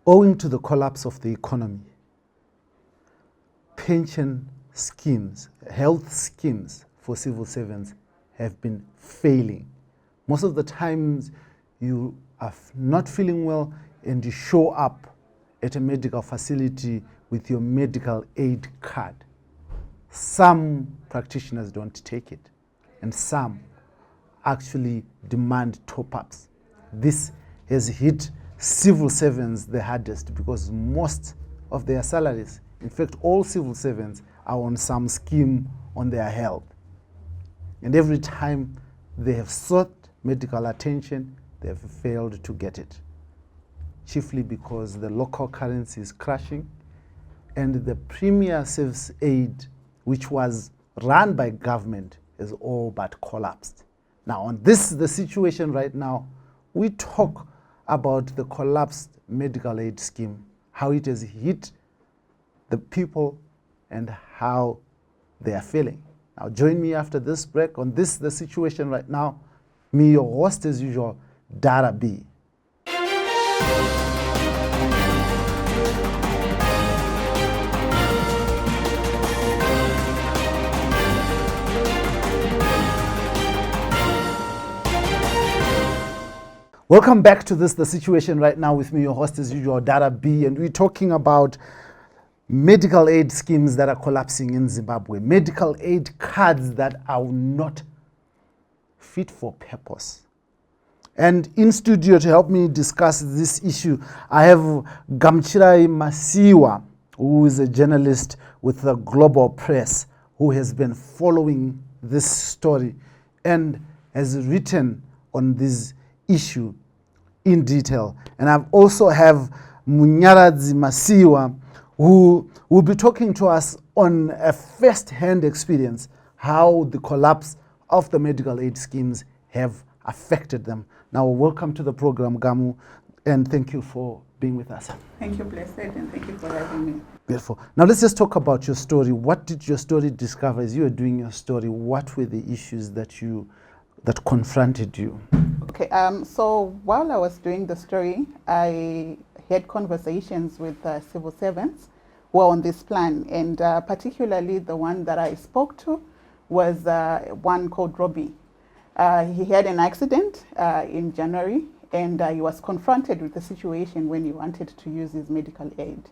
Owing to the collapse of the economy, pension schemes, health schemes for civil servants have been failing. Most of the times you are not feeling well and you show up at a medical facility with your medical aid card. Some practitioners don't take it, and some actually demand top-ups. This has hit civil servants the hardest because most of their salaries, in fact all civil servants, are on some scheme on their health. And every time they have sought medical attention, they have failed to get it, chiefly because the local currency is crashing and the premier service aid, which was run by government, has all but collapsed. Now, on this, the situation right now, we talk about the collapsed medical aid scheme, how it has hit the people and how they are feeling. Now, join me after this break on this, the situation right now. Me, your host as usual, Dara B. Welcome back to this, the situation right now, with me, your host as usual, Dara B, and we're talking about medical aid schemes that are collapsing in Zimbabwe, medical aid cards that are not fit for purpose. And in studio to help me discuss this issue, I have Gamchirai Masiwa, who is a journalist with the Global Press, who has been following this story and has written on this issue in detail. And I've also have Munyaradzi Masiwa, who will be talking to us on a first-hand experience, how the collapse of the medical aid schemes have affected them. Now, welcome to the program, Gamu, and thank you for being with us. Thank you, Blessed, and thank you for having me. Beautiful. Now, let's just talk about your story. What did your story discover as you were doing your story? What were the issues that confronted you? Okay, so while I was doing the story, I had conversations with civil servants who are on this plan, and particularly the one that I spoke to was one called Robbie. He had an accident in January, and he was confronted with the situation when he wanted to use his medical aid.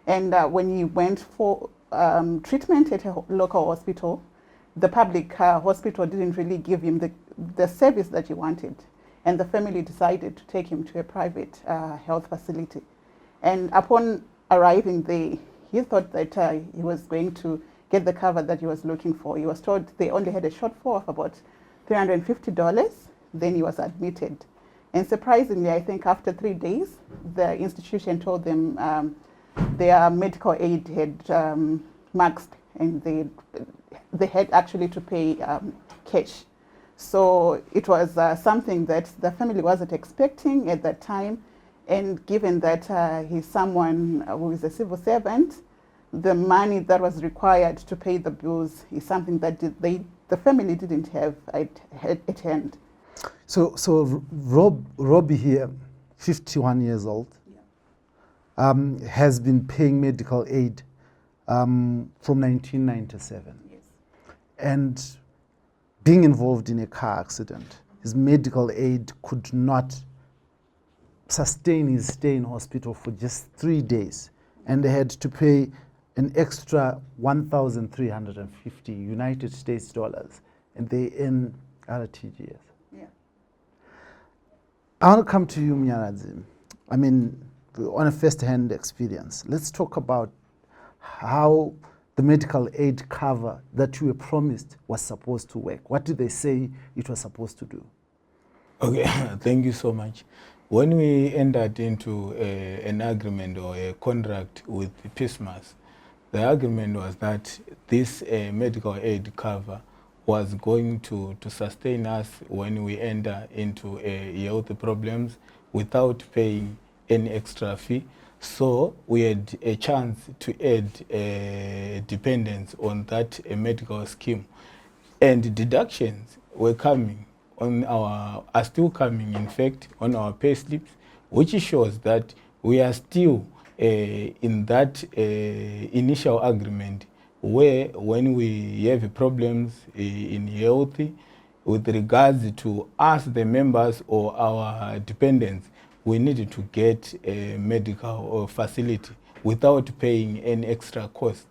And when he went for treatment at a local hospital, the public hospital didn't really give him the service that he wanted. And the family decided to take him to a private health facility. And upon arriving there, he thought that he was going to get the cover that he was looking for. He was told they only had a shortfall of about $350. Then he was admitted. And surprisingly, I think after 3 days, the institution told them their medical aid had maxed, and they had actually to pay cash. So it was something that the family wasn't expecting at that time. And given that he's someone who is a civil servant, the money that was required to pay the bills is something that the family didn't have at hand. So Robbie here, 51 years old, has been paying medical aid from 1997. Yes. And being involved in a car accident, his medical aid could not sustain his stay in hospital for just 3 days, and they had to pay an extra 1,350 United States dollars, and they in RTGS. Yeah. I want to come to you, Munyaradzi. I mean, on a first-hand experience, let's talk about how the medical aid cover that you were promised was supposed to work. What did they say it was supposed to do? Okay, thank you so much. When we entered into an agreement or a contract with PSMAS, the agreement was that this medical aid cover was going to sustain us when we enter into health problems without paying any extra fee. So we had a chance to add dependence on that medical scheme. And deductions were coming are still coming, in fact, on our pay slips, which shows that we are still in that initial agreement where when we have problems in health with regards to us, the members or our dependents, we need to get a medical facility without paying any extra cost.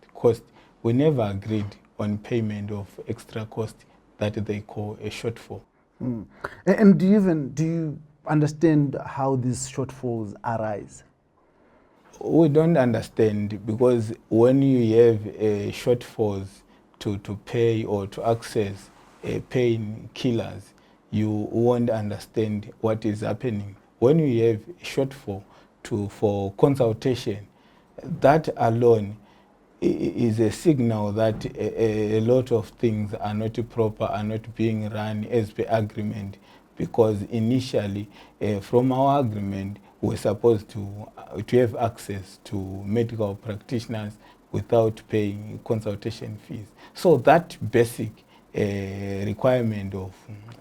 We never agreed on payment of extra cost that they call a shortfall. And do you understand how these shortfalls arise? We don't understand, because when you have shortfalls to pay or to access painkillers, you won't understand what is happening. When you have shortfall for consultation, that alone is a signal that a lot of things are not proper, are not being run as per agreement, because initially from our agreement we're supposed to have access to medical practitioners without paying consultation fees. So that basic requirement of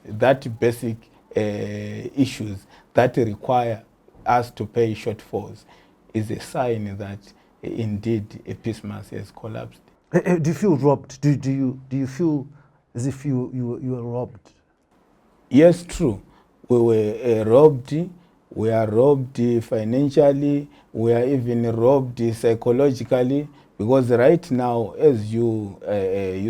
that basic issues that require us to pay shortfalls is a sign that indeed a PSMAS has collapsed. Do you feel robbed? Do you feel as if you were robbed? Yes, true. We were robbed. We are robbed financially. We are even robbed psychologically, because right now, as you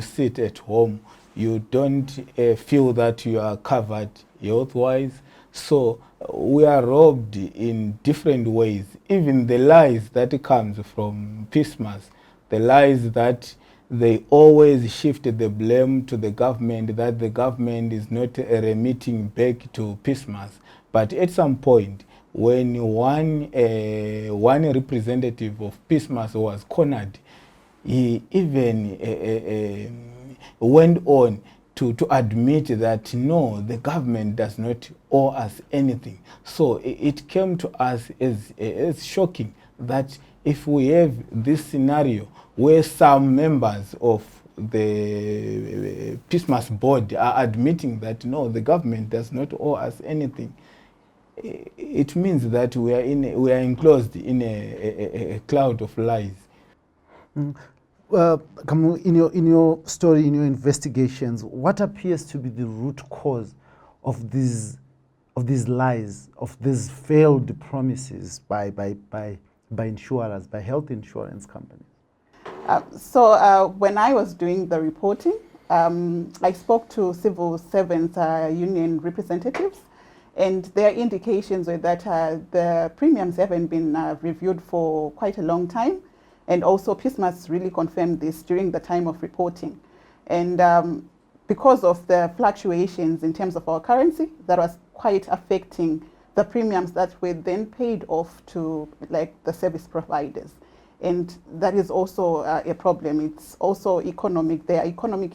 sit at home, you don't feel that you are covered health-wise. So we are robbed in different ways. Even the lies that comes from PSMAS, the lies that they always shift the blame to the government, that the government is not remitting back to PSMAS. But at some point, when one representative of PSMAS was cornered, he even went on to admit that no, the government does not owe us anything. So it came to us as shocking that if we have this scenario where some members of the PSMAS board are admitting that no, the government does not owe us anything, it means that we are enclosed in a cloud of lies. In your story, in your investigations, what appears to be the root cause of these lies, of these failed promises by insurers, by health insurance companies? So when I was doing the reporting, I spoke to civil servants union representatives, and their indications were that the premiums haven't been reviewed for quite a long time. And also PSMAS really confirmed this during the time of reporting. And because of the fluctuations in terms of our currency, that was quite affecting the premiums that were then paid off to like the service providers. And that is also a problem. It's also economic. There are economic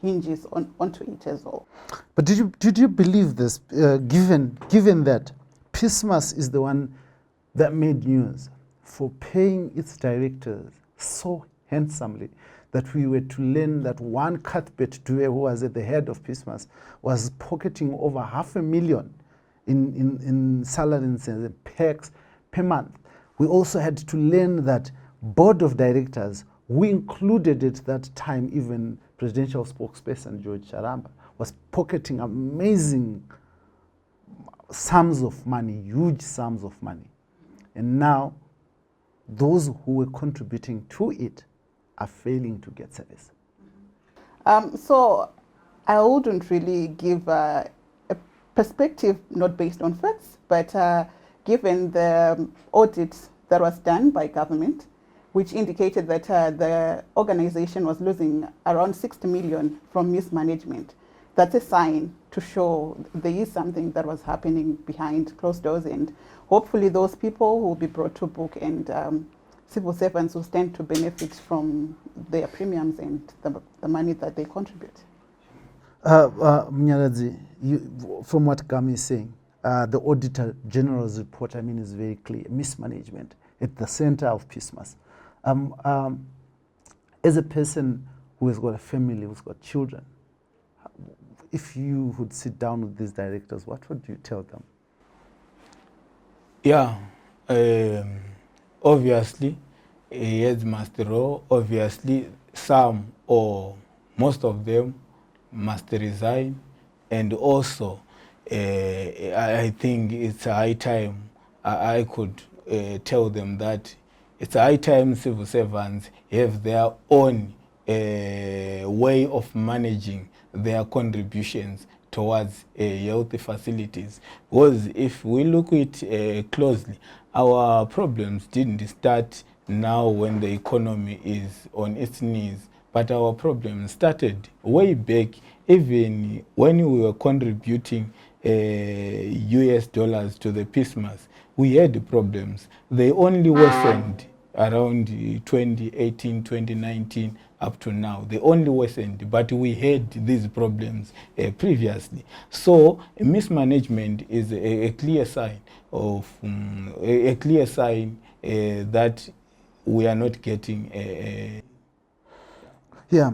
hinges onto it as well. But did you believe this, given that PSMAS is the one that made news for paying its directors so handsomely that we were to learn that one Cuthbert Due, who was at the head of PSMAS, was pocketing over $500,000 in salaries and perks per month? We also had to learn that board of directors, we included at that time even presidential spokesperson George Charamba, was pocketing amazing sums of money, huge sums of money. And now those who were contributing to it are failing to get service. So I wouldn't really give a perspective not based on facts, but given the audit that was done by government, which indicated that the organization was losing around 60 million from mismanagement, that's a sign to show there is something that was happening behind closed doors, and hopefully those people will be brought to book, and civil servants will stand to benefit from their premiums and the money that they contribute. Mnyaradzi, from what Gami is saying, the Auditor General's report, is very clear. Mismanagement at the center of PSMAS. As a person who has got a family, who's got children, if you would sit down with these directors, what would you tell them? Yeah, Um, Obviously, heads must roll. Obviously, some or most of them must resign. And also, I think it's a high time I could tell them that it's a high time civil servants have their own way of managing their contributions towards health facilities. Because if we look at it closely, our problems didn't start now when the economy is on its knees, but our problems started way back, even when we were contributing US dollars to the PSMAS. We had problems. They only worsened around 2018, 2019, up to now. They only worsened, but we had these problems previously. So mismanagement is a clear sign of a clear sign that we are not getting Yeah.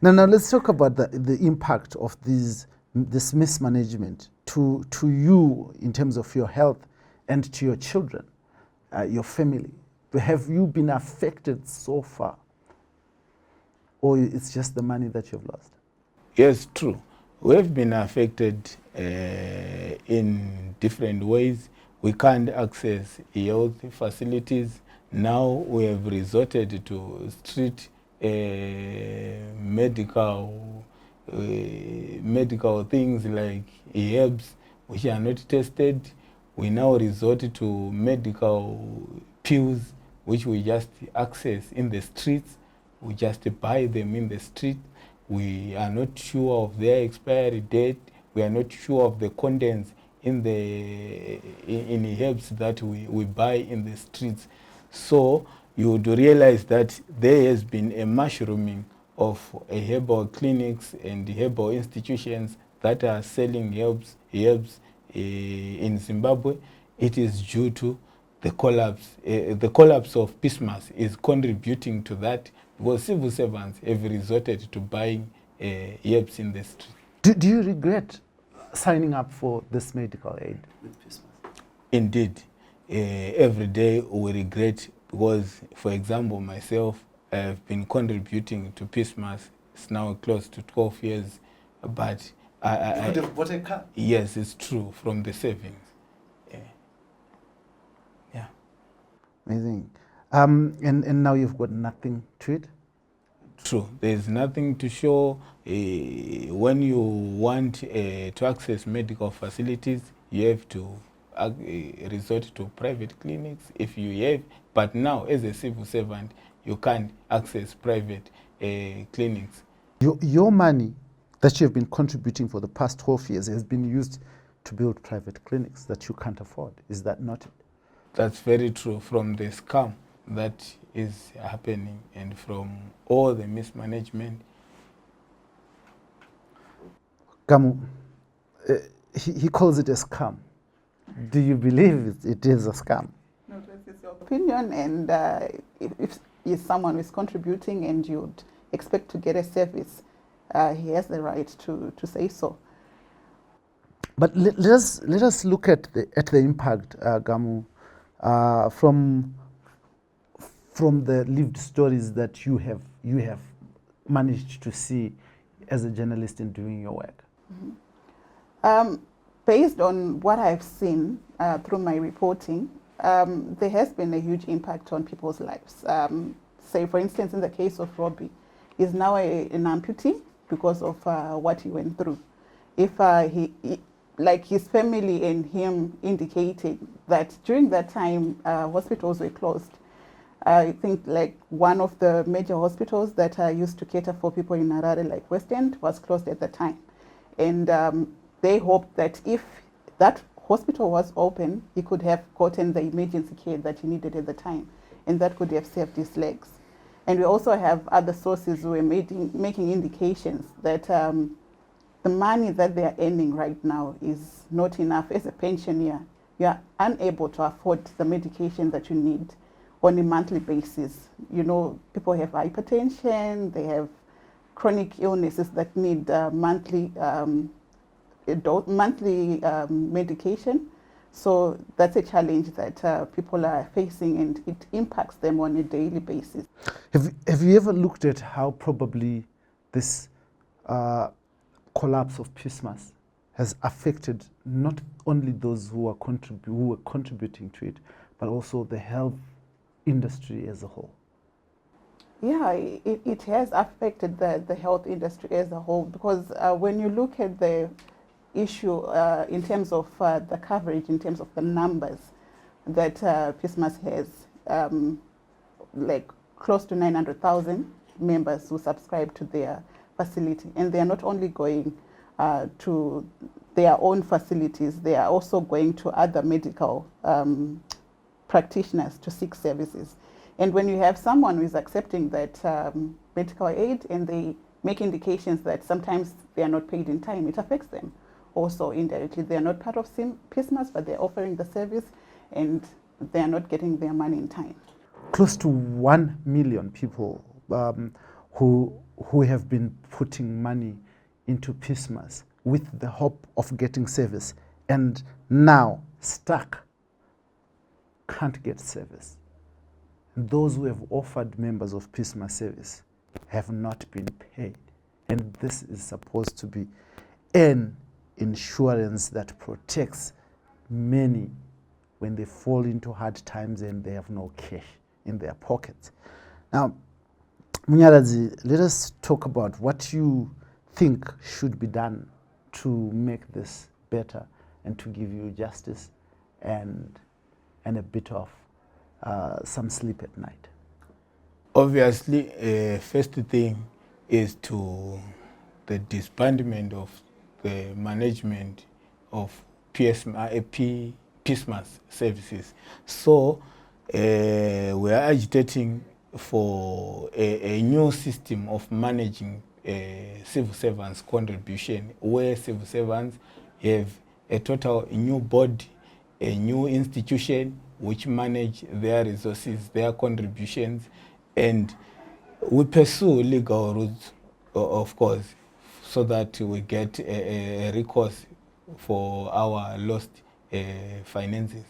Now let's talk about the impact of this mismanagement to you in terms of your health and to your children, your family. Have you been affected so far, or it's just the money that you've lost? Yes, true. We've been affected in different ways. We can't access health facilities. Now we have resorted to street medical things like herbs which are not tested. We now resort to medical pills which we just access in the streets. We just buy them in the street. We are not sure of their expiry date. We are not sure of the contents in the herbs that we buy in the streets. So you would realize that there has been a mushrooming of herbal clinics and herbal institutions that are selling herbs in Zimbabwe. It is due to the collapse. The collapse of PSMAS is contributing to that, because civil servants have resorted to buying herbs in the street. Do you regret signing up for this medical aid with PSMAS? Indeed. Every day we regret, because, for example, myself, I have been contributing to PSMAS. It's now close to 12 years, but You could have bought a car. Yes, it's true, from the savings. Yeah. Amazing. And now you've got nothing to it? True. There's nothing to show. When you want to access medical facilities, you have to resort to private clinics if you have. But now, as a civil servant, you can't access private clinics. Your money that you've been contributing for the past 12 years has been used to build private clinics that you can't afford. Is that not it? That's very true. From the scam that is happening and from all the mismanagement. Gamu, he calls it a scam. Do you believe it is a scam? No, it's your opinion, and if someone is contributing and you'd expect to get a service, he has the right to say so. But let us look at the impact, Gamu, from the lived stories that you have managed to see as a journalist in doing your work. Mm-hmm. Based on what I've seen through my reporting, there has been a huge impact on people's lives. Say, for instance, in the case of Robbie, he's now an amputee because of what he went through. If he, like his family and him indicated that during that time, hospitals were closed. I think like one of the major hospitals that used to cater for people in Harare, like West End, was closed at the time. And they hoped that if that hospital was open, he could have gotten the emergency care that he needed at the time, and that could have saved his legs. And we also have other sources who are making indications that the money that they are earning right now is not enough. As a pensioner, you are unable to afford the medication that you need on a monthly basis. You know, people have hypertension, they have chronic illnesses that need monthly medication. So that's a challenge that people are facing, and it impacts them on a daily basis. Have you ever looked at how probably this collapse of PSMAS has affected not only those who were contributing to it, but also the health industry as a whole? Yeah, it has affected the health industry as a whole, because when you look at the issue in terms of the coverage, in terms of the numbers that PSMAS has, like close to 900,000 members who subscribe to their facility, and they are not only going to their own facilities, they are also going to other medical practitioners to seek services. And when you have someone who is accepting that medical aid and they make indications that sometimes they are not paid in time, it affects them also indirectly. They are not part of PSMAS, but they're offering the service and they are not getting their money in time. Close to 1 million people who have been putting money into PSMAS with the hope of getting service, and now stuck, can't get service. Those who have offered members of PSMAS service have not been paid. And this is supposed to be an insurance that protects many when they fall into hard times and they have no cash in their pockets. Now, Munyaradzi, let us talk about what you think should be done to make this better and to give you justice and a bit of some sleep at night. Obviously, first thing is to the disbandment of the management of PSMAS services. So we are agitating for a new system of managing civil servants' contribution, where civil servants have a total new body, a new institution which manage their resources, their contributions, and we pursue legal routes, of course, so that we get a recourse for our lost finances.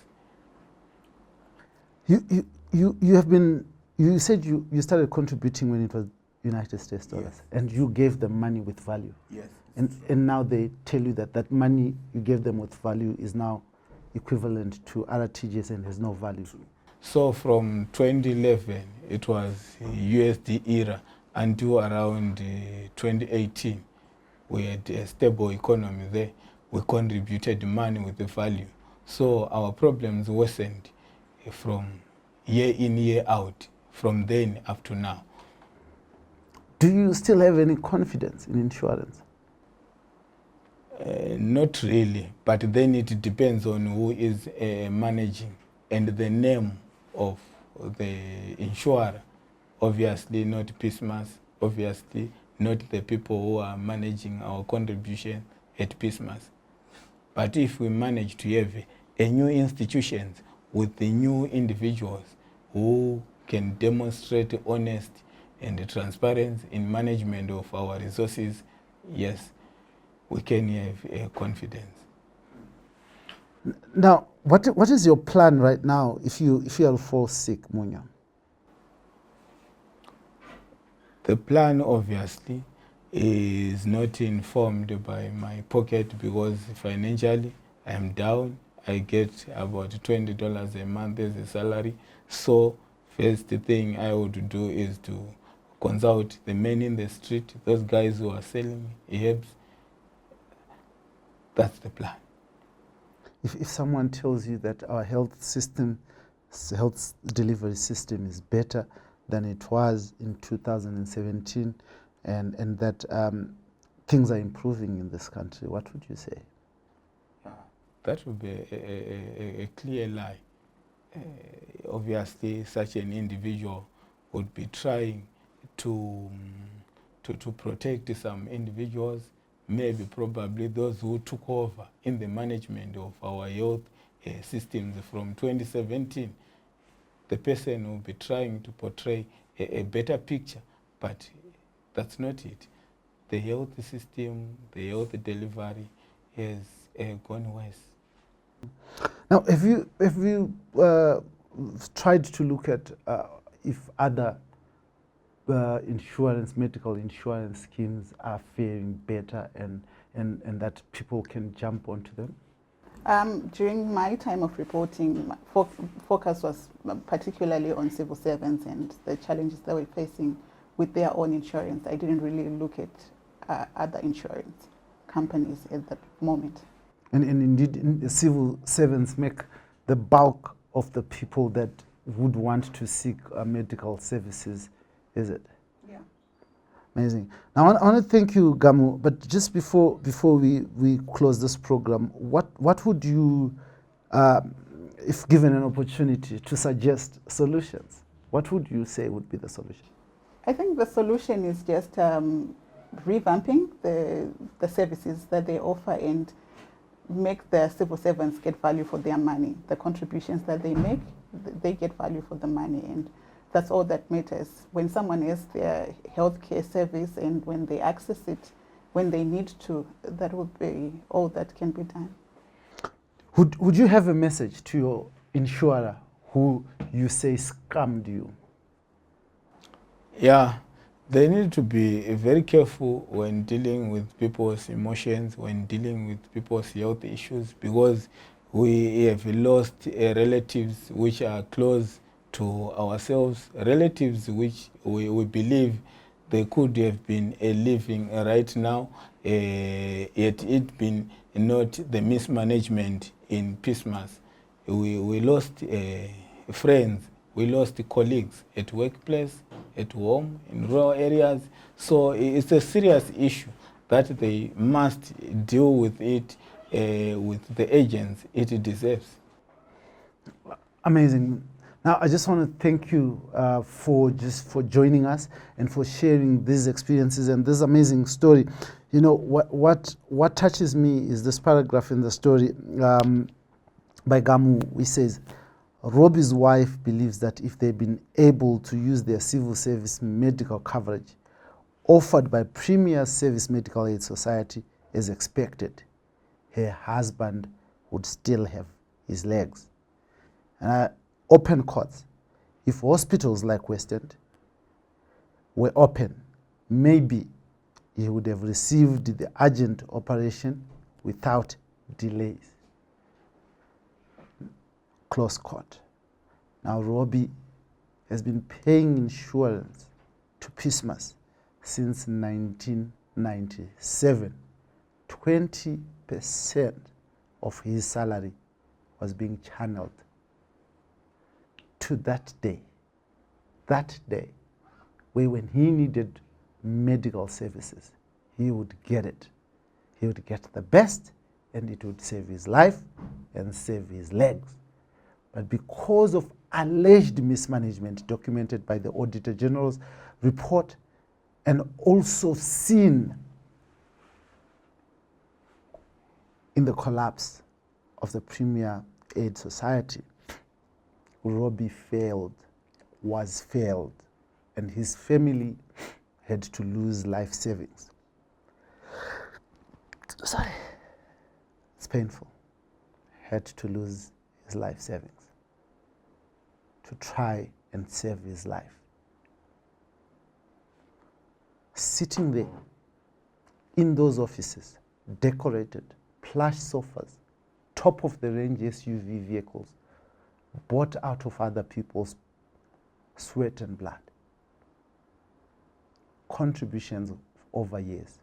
You have been, you said you started contributing when it was United States dollars, yes, and you gave them money with value. Yes. And now they tell you that money you gave them with value is now equivalent to other TGS and has no value. So from 2011, it was USD era, until around 2018, we had a stable economy there. We contributed money with the value. So our problems worsened from year in, year out, from then up to now. Do you still have any confidence in insurance? Not really, but then it depends on who is managing and the name of the insurer. Obviously not PSMAS, obviously not the people who are managing our contribution at PSMAS. But if we manage to have a new institution with the new individuals who can demonstrate honesty and transparency in management of our resources, yes, we can have confidence. Now, what is your plan right now if you fall sick, Munya? The plan obviously is not informed by my pocket, because financially I am down. I get about $20 a month as a salary. So first thing I would do is to consult the men in the street, those guys who are selling herbs. That's the plan. If someone tells you that our health delivery system is better than it was in 2017, and that things are improving in this country, what would you say? That would be a clear lie. Obviously, such an individual would be trying to protect some individuals, maybe probably those who took over in the management of our health systems from 2017. The person will be trying to portray a better picture, but that's not it. The health system, the health delivery has gone worse. Now, have you tried to look at if other medical insurance schemes are faring better, and that people can jump onto them? During my time of reporting, my focus was particularly on civil servants and the challenges they were facing with their own insurance. I didn't really look at other insurance companies at that moment. And indeed, the civil servants make the bulk of the people that would want to seek medical services, is it? Yeah. Amazing. Now, I want to thank you, Gamu, but just before we close this program, what would you, if given an opportunity to suggest solutions, what would you say would be the solution? I think the solution is just revamping the services that they offer and make the civil servants get value for their money. The contributions that they make, they get value for the money, and that's all that matters. When someone has their healthcare service and when they access it when they need to, that would be all that can be done. Would you have a message to your insurer who you say scammed you? Yeah, they need to be very careful when dealing with people's emotions, when dealing with people's health issues, because we have lost relatives which are close to ourselves, relatives which we believe they could have been living right now, yet it been not the mismanagement in PSMAS. We lost friends, we lost colleagues at workplace, at home, in rural areas. So it's a serious issue that they must deal with it with the agents it deserves. Amazing. Now, I just want to thank you for joining us and for sharing these experiences and this amazing story. You know, what touches me is this paragraph in the story by Gamu. He says, Robbie's wife believes that if they'd been able to use their civil service medical coverage offered by Premier Service Medical Aid Society as expected, her husband would still have his legs. Open courts. If hospitals like West End were open, maybe he would have received the urgent operation without delays. Close court. Now, Robbie has been paying insurance to PSMAS since 1997. 20% of his salary was being channeled to that day, where when he needed medical services, he would get it. He would get the best, and it would save his life and save his legs. But because of alleged mismanagement documented by the Auditor General's report and also seen in the collapse of the Premier Aid Society, Robbie was failed, and his family had to lose life savings. Sorry, it's painful. Had to lose his life savings to try and save his life. Sitting there in those offices, decorated, plush sofas, top of the range SUV vehicles, bought out of other people's sweat and blood. Contributions over years.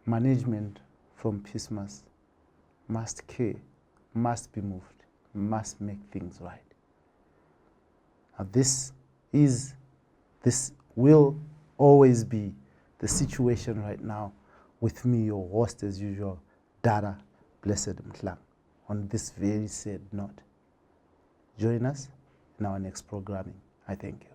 Management from PSMAS must care, must be moved, must make things right. Now this will always be the situation right now with me, your host as usual, Dara Blessed Mtlang, on this very sad note. Join us in our next programming. I thank you.